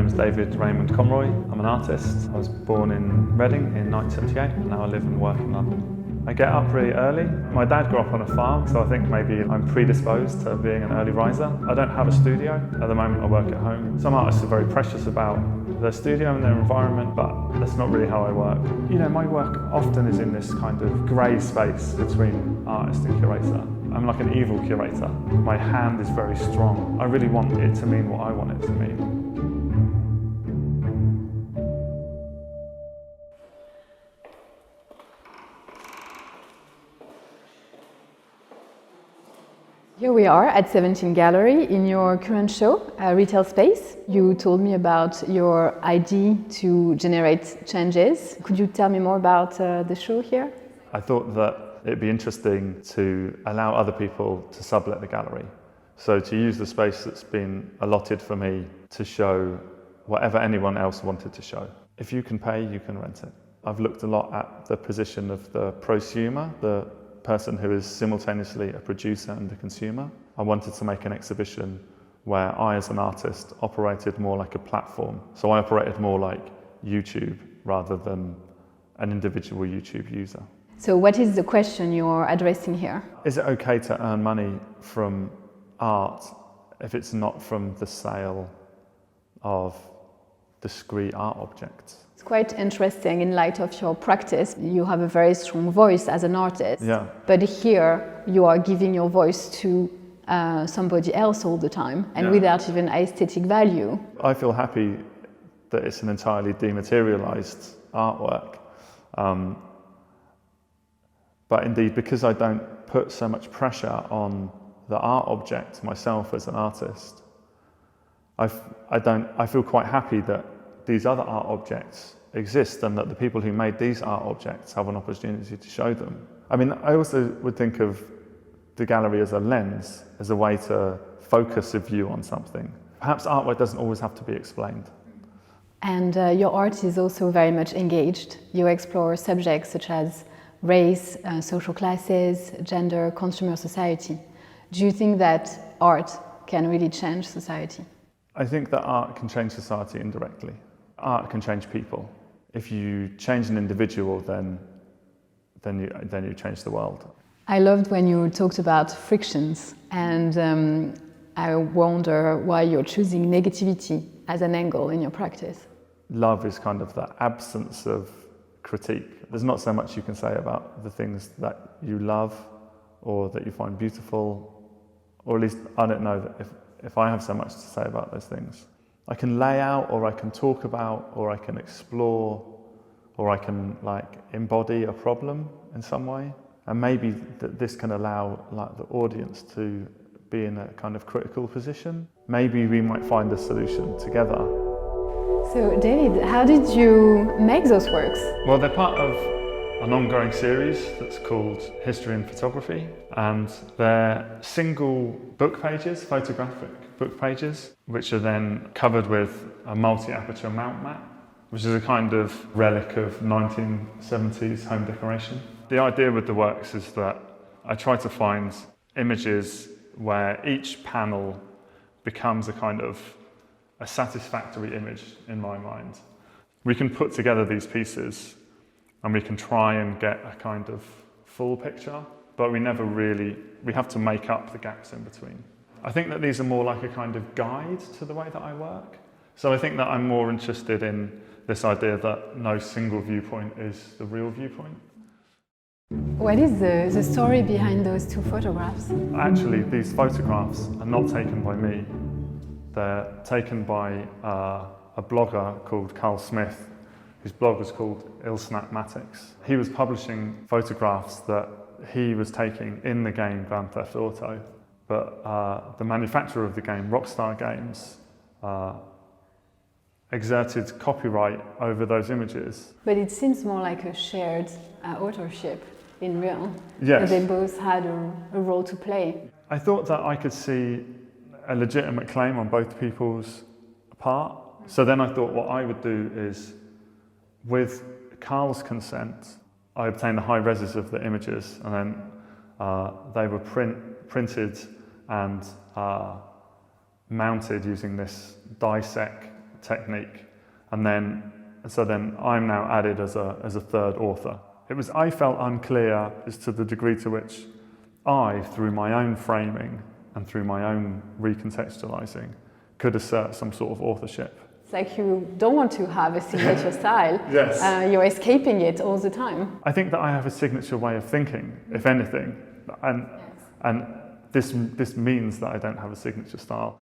name's David Raymond Conroy. I'm an artist. I was born in Reading in 1978 and now I live and work in London. I get up really early. My dad grew up on a farm, so I think maybe I'm predisposed to being an early riser. I don't have a studio. At the moment I work at home. Some artists are very precious about their studio and their environment, but that's not really how I work. You know, my work often is in this kind of grey space between artist and curator. I'm like an evil curator. My hand is very strong. I really want it to mean what I want it to mean. Here we are at 17 Gallery in your current show, Retail Space. You told me about your idea to generate changes. Could you tell me more about the show here? I thought that it'd be interesting to allow other people to sublet the gallery. So to use the space that's been allotted for me to show whatever anyone else wanted to show. If you can pay, you can rent it. I've looked a lot at the position of the prosumer, the person who is simultaneously a producer and a consumer. I wanted to make an exhibition where I, as an artist, operated more like a platform. So I operated more like YouTube rather than an individual YouTube user. So what is the question you're addressing here? Is it okay to earn money from art if it's not from the sale of discrete art objects? It's quite interesting in light of your practice. You have a very strong voice as an artist, yeah. But here you are giving your voice to somebody else all the time and without even aesthetic value. I feel happy that it's an entirely dematerialized artwork. But indeed, because I don't put so much pressure on the art object myself as an artist, I feel quite happy that these other art objects exist and that the people who made these art objects have an opportunity to show them. I mean, I also would think of the gallery as a lens, as a way to focus a view on something. Perhaps artwork doesn't always have to be explained. And your art is also very much engaged. You explore subjects such as race, social classes, gender, consumer society. Do you think that art can really change society? I think that art can change society indirectly. Art can change people. If you change an individual, then you change the world. I loved when you talked about frictions, and I wonder why you're choosing negativity as an angle in your practice. Love is kind of the absence of critique. There's not so much you can say about the things that you love or that you find beautiful, or at least I don't know that if I have so much to say about those things. I can lay out, or I can talk about, or I can explore, or I can embody a problem in some way. And maybe this can allow the audience to be in a kind of critical position. Maybe we might find a solution together. So David, how did you make those works? Well, they're part of an ongoing series that's called History and Photography, and they're single book pages, photographic book pages, which are then covered with a multi-aperture mount mat, which is a kind of relic of 1970s home decoration. The idea with the works is that I try to find images where each panel becomes a kind of a satisfactory image in my mind. We can put together these pieces and we can try and get a kind of full picture, but we have to make up the gaps in between. I think that these are more like a kind of guide to the way that I work. So I think that I'm more interested in this idea that no single viewpoint is the real viewpoint. What is the story behind those two photographs? Actually, these photographs are not taken by me. They're taken by a blogger called Carl Smith, whose blog was called Illsnapmatics. He was publishing photographs that he was taking in the game Grand Theft Auto, but the manufacturer of the game, Rockstar Games, exerted copyright over those images. But it seems more like a shared authorship in real. Yes. They both had a role to play. I thought that I could see a legitimate claim on both people's part. So then I thought what I would do is, with Carl's consent, I obtained the high reses of the images, and then they were printed and mounted using this die-sec technique. And then I'm now added as a third author. I felt unclear as to the degree to which I, through my own framing and through my own recontextualizing, could assert some sort of authorship. It's like you don't want to have a signature style. Yes. You're escaping it all the time. I think that I have a signature way of thinking, if anything, and this means that I don't have a signature style.